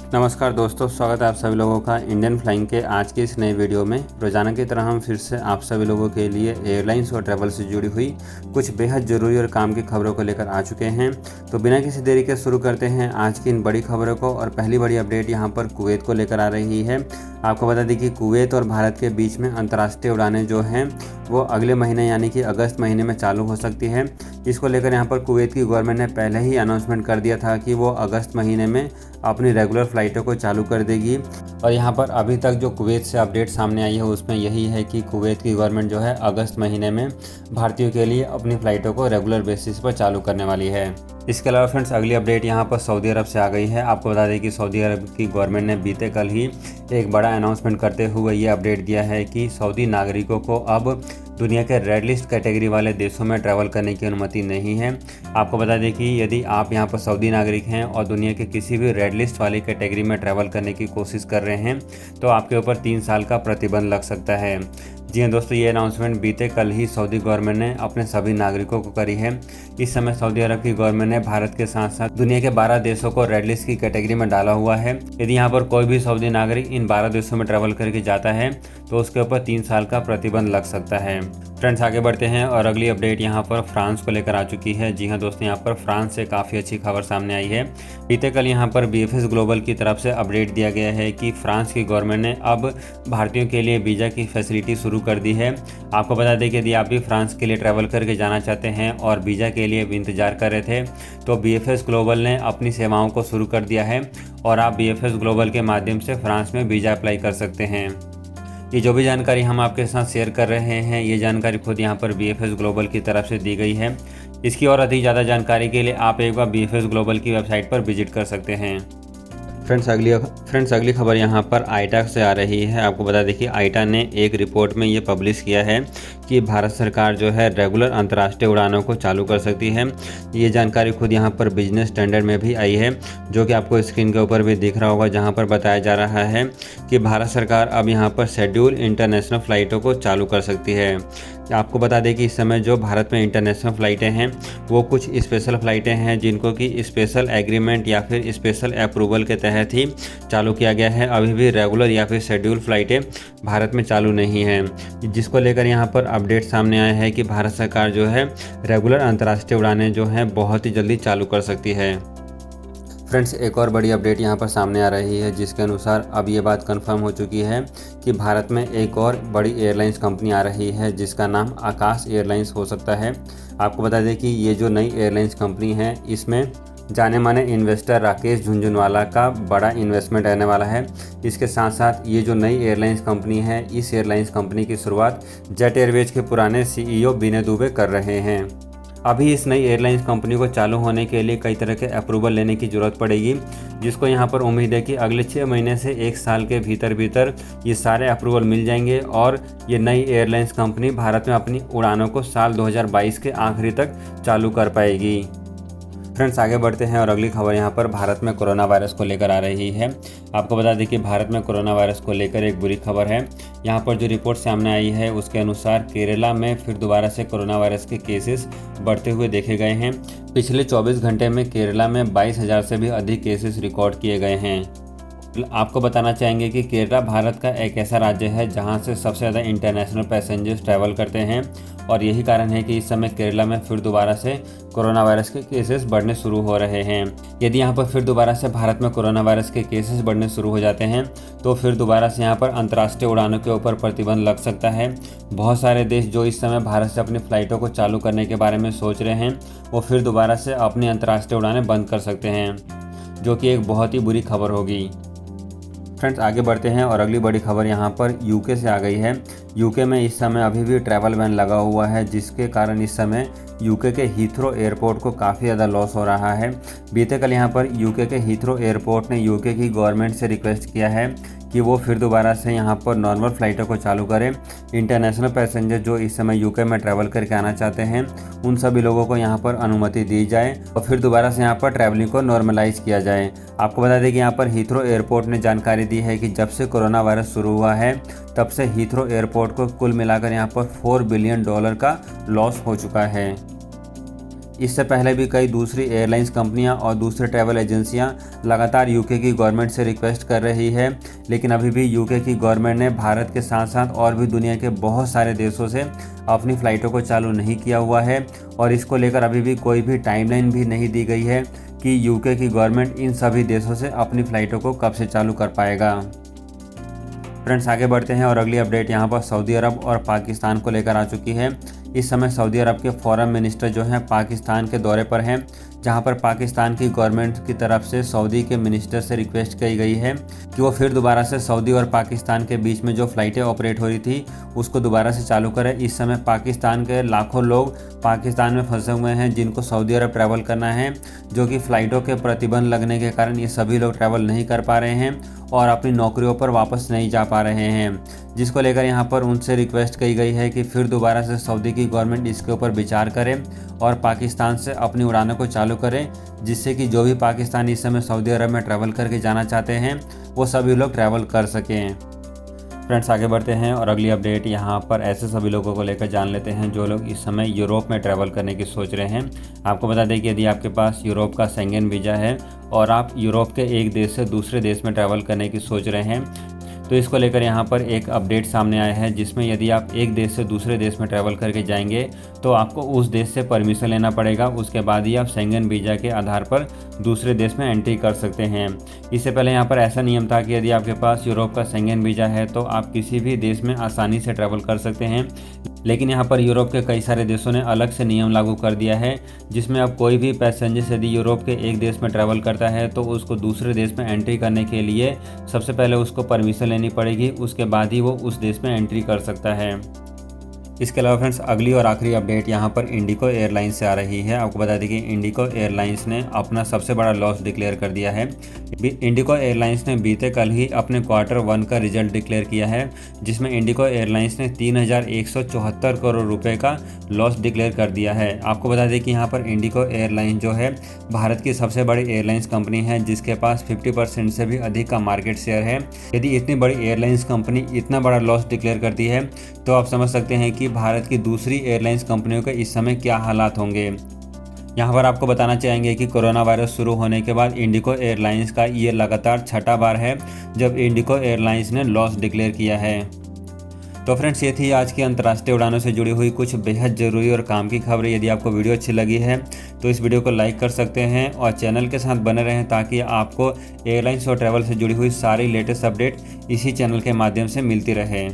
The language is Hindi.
नमस्कार दोस्तों, स्वागत है आप सभी लोगों का इंडियन फ्लाइंग के आज के इस नए वीडियो में। रोजाना की तरह हम फिर से आप सभी लोगों के लिए एयरलाइंस और ट्रैवल से जुड़ी हुई कुछ बेहद ज़रूरी और काम की खबरों को लेकर आ चुके हैं। तो बिना किसी देरी के शुरू करते हैं आज की इन बड़ी खबरों को। और पहली बड़ी अपडेट यहाँ पर कुवैत को लेकर आ रही है। आपको बता दें कि कुवैत और भारत के बीच में अंतर्राष्ट्रीय उड़ानें जो हैं वो अगले महीने यानी कि अगस्त महीने में चालू हो सकती है। इसको लेकर यहाँ पर कुवैत की गवर्नमेंट ने पहले ही अनाउंसमेंट कर दिया था कि वो अगस्त महीने में अपनी रेगुलर फ़्लाइटों को चालू कर देगी। और यहाँ पर अभी तक जो कुवैत से अपडेट सामने आई है उसमें यही है कि कुवैत की गवर्नमेंट जो है अगस्त महीने में भारतीयों के लिए अपनी फ़्लाइटों को रेगुलर बेसिस पर चालू करने वाली है। इसके अलावा फ्रेंड्स, अगली अपडेट यहाँ पर सऊदी अरब से आ गई है। आपको बता दें कि सऊदी अरब की गवर्नमेंट ने बीते कल ही एक बड़ा अनाउंसमेंट करते हुए ये अपडेट दिया है कि सऊदी नागरिकों को अब दुनिया के रेड लिस्ट कैटेगरी वाले देशों में ट्रैवल करने की अनुमति नहीं है। आपको बता दें कि यदि आप यहाँ पर सऊदी नागरिक हैं और दुनिया के किसी भी रेड लिस्ट वाली कैटेगरी में ट्रैवल करने की कोशिश कर रहे हैं तो आपके ऊपर 3 साल का प्रतिबंध लग सकता है। जी हाँ दोस्तों, ये अनाउंसमेंट बीते कल ही सऊदी गवर्नमेंट ने अपने सभी नागरिकों को करी है। इस समय सऊदी अरब की गवर्नमेंट ने भारत के साथ साथ दुनिया के 12 देशों को रेड लिस्ट की कैटेगरी में डाला हुआ है। यदि यहाँ पर कोई भी सऊदी नागरिक इन 12 देशों में ट्रैवल करके जाता है तो उसके ऊपर 3 साल का प्रतिबंध लग सकता है। फ्रेंड्स, आगे बढ़ते हैं और अगली अपडेट यहाँ पर फ्रांस को लेकर आ चुकी है। जी हाँ दोस्तों, यहाँ पर फ्रांस से काफ़ी अच्छी खबर सामने आई है। बीते कल यहाँ पर BFS ग्लोबल की तरफ से अपडेट दिया गया है कि फ्रांस की गवर्नमेंट ने अब भारतीयों के लिए वीज़ा की फैसिलिटी शुरू कर दी है। आपको बता दें कि यदि आप भी फ्रांस के लिए ट्रैवल करके जाना चाहते हैं और वीज़ा के लिए भी इंतजार कर रहे थे तो BFS ग्लोबल ने अपनी सेवाओं को शुरू कर दिया है और आप BFS ग्लोबल के माध्यम से फ्रांस में वीज़ा अप्लाई कर सकते हैं। ये जो भी जानकारी हम आपके साथ शेयर कर रहे हैं ये जानकारी खुद यहाँ पर BFS ग्लोबल की तरफ से दी गई है। इसकी और अधिक ज़्यादा जानकारी के लिए आप एक बार BFS ग्लोबल की वेबसाइट पर विजिट कर सकते हैं। फ्रेंड्स, अगली खबर यहाँ पर आईटा से आ रही है। आपको बता दें कि आईटा ने एक रिपोर्ट में ये पब्लिश किया है कि भारत सरकार जो है रेगुलर अंतर्राष्ट्रीय उड़ानों को चालू कर सकती है। ये जानकारी खुद यहाँ पर बिजनेस स्टैंडर्ड में भी आई है, जो कि आपको स्क्रीन के ऊपर भी दिख रहा होगा, जहाँ पर बताया जा रहा है कि भारत सरकार अब यहाँ पर शेड्यूल इंटरनेशनल फ़्लाइटों को चालू कर सकती है। आपको बता दें कि इस समय जो भारत में इंटरनेशनल फ़्लाइटें हैं वो कुछ स्पेशल फ़्लाइटें हैं जिनको कि स्पेशल एग्रीमेंट या फिर स्पेशल अप्रूवल के तहत ही चालू किया गया है। अभी भी रेगुलर या फिर शेड्यूल फ़्लाइटें भारत में चालू नहीं हैं, जिसको लेकर यहाँ पर अपडेट सामने आया है कि भारत सरकार जो है रेगुलर अंतर्राष्ट्रीय उड़ानें जो हैं बहुत ही जल्दी चालू कर सकती है। फ्रेंड्स, एक और बड़ी अपडेट यहाँ पर सामने आ रही है जिसके अनुसार अब ये बात कंफर्म हो चुकी है कि भारत में एक और बड़ी एयरलाइंस कंपनी आ रही है जिसका नाम आकाश एयरलाइंस हो सकता है। आपको बता दें कि ये जो नई एयरलाइंस कंपनी है इसमें जाने माने इन्वेस्टर राकेश झुनझुनवाला का बड़ा इन्वेस्टमेंट रहने वाला है। इसके साथ साथ ये जो नई एयरलाइंस कंपनी है इस एयरलाइंस कंपनी की शुरुआत जेट एयरवेज के पुराने CEO विनय दुबे कर रहे हैं। अभी इस नई एयरलाइंस कंपनी को चालू होने के लिए कई तरह के अप्रूवल लेने की ज़रूरत पड़ेगी, जिसको यहाँ पर उम्मीद है कि अगले 6 महीने से 1 साल के भीतर ये सारे अप्रूवल मिल जाएंगे और ये नई एयरलाइंस कंपनी भारत में अपनी उड़ानों को साल 2022 के आखिरी तक चालू कर पाएगी। फ्रेंड्स, आगे बढ़ते हैं और अगली खबर यहाँ पर भारत में कोरोना वायरस को लेकर आ रही है। आपको बता दें कि भारत में कोरोना वायरस को लेकर एक बुरी खबर है। यहाँ पर जो रिपोर्ट सामने आई है उसके अनुसार केरला में फिर दोबारा से कोरोना वायरस के केसेस बढ़ते हुए देखे गए हैं। पिछले 24 घंटे में केरला में 22,000 से भी अधिक केसेस रिकॉर्ड किए गए हैं। आपको बताना चाहेंगे कि केरला भारत का एक ऐसा राज्य है जहां से सबसे ज़्यादा इंटरनेशनल पैसेंजर्स ट्रैवल करते हैं और यही कारण है कि इस समय केरला में फिर दोबारा से कोरोना वायरस के केसेस बढ़ने शुरू हो रहे हैं। यदि यहाँ पर फिर दोबारा से भारत में कोरोना वायरस के केसेस बढ़ने शुरू हो जाते हैं तो फिर दोबारा से यहाँ पर अंतर्राष्ट्रीय उड़ानों के ऊपर प्रतिबंध लग सकता है। बहुत सारे देश जो इस समय भारत से अपनी फ़्लाइटों को चालू करने के बारे में सोच रहे हैं वो फिर दोबारा से अपनी अंतर्राष्ट्रीय उड़ानें बंद कर सकते हैं, जो कि एक बहुत ही बुरी खबर होगी। फ्रेंड्स, आगे बढ़ते हैं और अगली बड़ी खबर यहाँ पर यूके से आ गई है। यूके में इस समय अभी भी ट्रैवल बैन लगा हुआ है, जिसके कारण इस समय यूके के हीथ्रो एयरपोर्ट को काफ़ी ज़्यादा लॉस हो रहा है। बीते कल यहाँ पर यूके के हीथ्रो एयरपोर्ट ने यूके की गवर्नमेंट से रिक्वेस्ट किया है कि वो फिर दोबारा से यहाँ पर नॉर्मल फ़्लाइटों को चालू करें। इंटरनेशनल पैसेंजर जो इस समय यूके में ट्रैवल करके आना चाहते हैं उन सभी लोगों को यहाँ पर अनुमति दी जाए और फिर दोबारा से यहाँ पर ट्रैवलिंग को नॉर्मलाइज किया जाए। आपको बता दें कि यहाँ पर हीथ्रो एयरपोर्ट ने जानकारी दी है कि जब से कोरोना वायरस शुरू हुआ है तब से हीथ्रो एयरपोर्ट को कुल मिलाकर यहाँ पर $4 बिलियन का लॉस हो चुका है। इससे पहले भी कई दूसरी एयरलाइंस कंपनियां और दूसरे ट्रैवल एजेंसियां लगातार यूके की गवर्नमेंट से रिक्वेस्ट कर रही है, लेकिन अभी भी यूके की गवर्नमेंट ने भारत के साथ साथ और भी दुनिया के बहुत सारे देशों से अपनी फ़्लाइटों को चालू नहीं किया हुआ है और इसको लेकर अभी भी कोई भी टाइमलाइन भी नहीं दी गई है कि यूके की गवर्नमेंट इन सभी देशों से अपनी फ़्लाइटों को कब से चालू कर पाएगा। फ्रेंड्स, आगे बढ़ते हैं और अगली अपडेट यहाँ पर सऊदी अरब और पाकिस्तान को लेकर आ चुकी है। इस समय सऊदी अरब के फॉरेन मिनिस्टर जो हैं पाकिस्तान के दौरे पर हैं, जहां पर पाकिस्तान की गवर्नमेंट की तरफ से सऊदी के मिनिस्टर से रिक्वेस्ट की गई है कि वो फिर दोबारा से सऊदी और पाकिस्तान के बीच में जो फ़्लाइटें ऑपरेट हो रही थी उसको दोबारा से चालू करें। इस समय पाकिस्तान के लाखों लोग पाकिस्तान में फंसे हुए हैं जिनको सऊदी अरब ट्रैवल करना है, जो कि फ़्लाइटों के प्रतिबंध लगने के कारण ये सभी लोग ट्रैवल नहीं कर पा रहे हैं और अपनी नौकरियों पर वापस नहीं जा पा रहे हैं, जिसको लेकर यहाँ पर उनसे रिक्वेस्ट की गई है कि फिर दोबारा से सऊदी की गवर्नमेंट इसके ऊपर विचार करे और पाकिस्तान से अपनी उड़ानों को चालू करें, जिससे कि जो भी पाकिस्तानी इस समय सऊदी अरब में ट्रैवल करके जाना चाहते हैं वो सभी लोग ट्रैवल कर सकें। फ्रेंड्स, आगे बढ़ते हैं और अगली अपडेट यहाँ पर ऐसे सभी लोगों को लेकर जान लेते हैं जो लोग इस समय यूरोप में ट्रैवल करने की सोच रहे हैं। आपको बता दें कि यदि आपके पास यूरोप का शेंगेन वीज़ा है और आप यूरोप के एक देश से दूसरे देश में ट्रैवल करने की सोच रहे हैं, तो इसको लेकर यहाँ पर एक अपडेट सामने आया है, जिसमें यदि आप एक देश से दूसरे देश में ट्रैवल करके जाएंगे तो आपको उस देश से परमिशन लेना पड़ेगा। उसके बाद ही आप शेंगेन वीज़ा के आधार पर दूसरे देश में एंट्री कर सकते हैं। इससे पहले यहाँ पर ऐसा नियम था कि यदि आपके पास यूरोप का शेंगेन वीज़ा है तो आप किसी भी देश में आसानी से ट्रैवल कर सकते हैं, लेकिन यहाँ पर यूरोप के कई सारे देशों ने अलग से नियम लागू कर दिया है, जिसमें अब कोई भी पैसेंजर यदि यूरोप के एक देश में ट्रैवल करता है तो उसको दूसरे देश में एंट्री करने के लिए सबसे पहले उसको परमिशन लेनी पड़ेगी, उसके बाद ही वो उस देश में एंट्री कर सकता है। इसके अलावा फ्रेंड्स, अगली और आखिरी अपडेट यहाँ पर इंडिगो एयरलाइंस से आ रही है। आपको बता दें कि इंडिगो एयरलाइंस ने अपना सबसे बड़ा लॉस डिक्लेयर कर दिया है। इंडिगो एयरलाइंस ने बीते कल ही अपने Q1 का रिजल्ट डिक्लेयर किया है, जिसमें इंडिगो एयरलाइंस ने 3,174 करोड़ रुपए का लॉस डिक्लेयर कर दिया है। आपको बता दें कि यहाँ पर इंडिगो एयरलाइंस जो है भारत की सबसे बड़ी एयरलाइंस कंपनी है, जिसके पास 50% से भी अधिक का मार्केट शेयर है। यदि इतनी बड़ी एयरलाइंस कंपनी इतना बड़ा लॉस डिक्लेयर करती है तो आप समझ सकते हैं कि भारत की दूसरी एयरलाइंस कंपनियों के इस समय क्या हालात होंगे। यहाँ पर आपको बताना चाहेंगे कि कोरोना वायरस शुरू होने के बाद इंडिगो एयरलाइंस का ये लगातार छठा बार है जब इंडिगो एयरलाइंस ने लॉस डिक्लेयर किया है। तो फ्रेंड्स, ये थी आज की अंतर्राष्ट्रीय उड़ानों से जुड़ी हुई कुछ बेहद ज़रूरी और काम की खबरें। यदि आपको वीडियो अच्छी लगी है तो इस वीडियो को लाइक कर सकते हैं और चैनल के साथ बने रहें ताकि आपको एयरलाइंस और ट्रैवल से जुड़ी हुई सारी लेटेस्ट अपडेट इसी चैनल के माध्यम से मिलती रहे।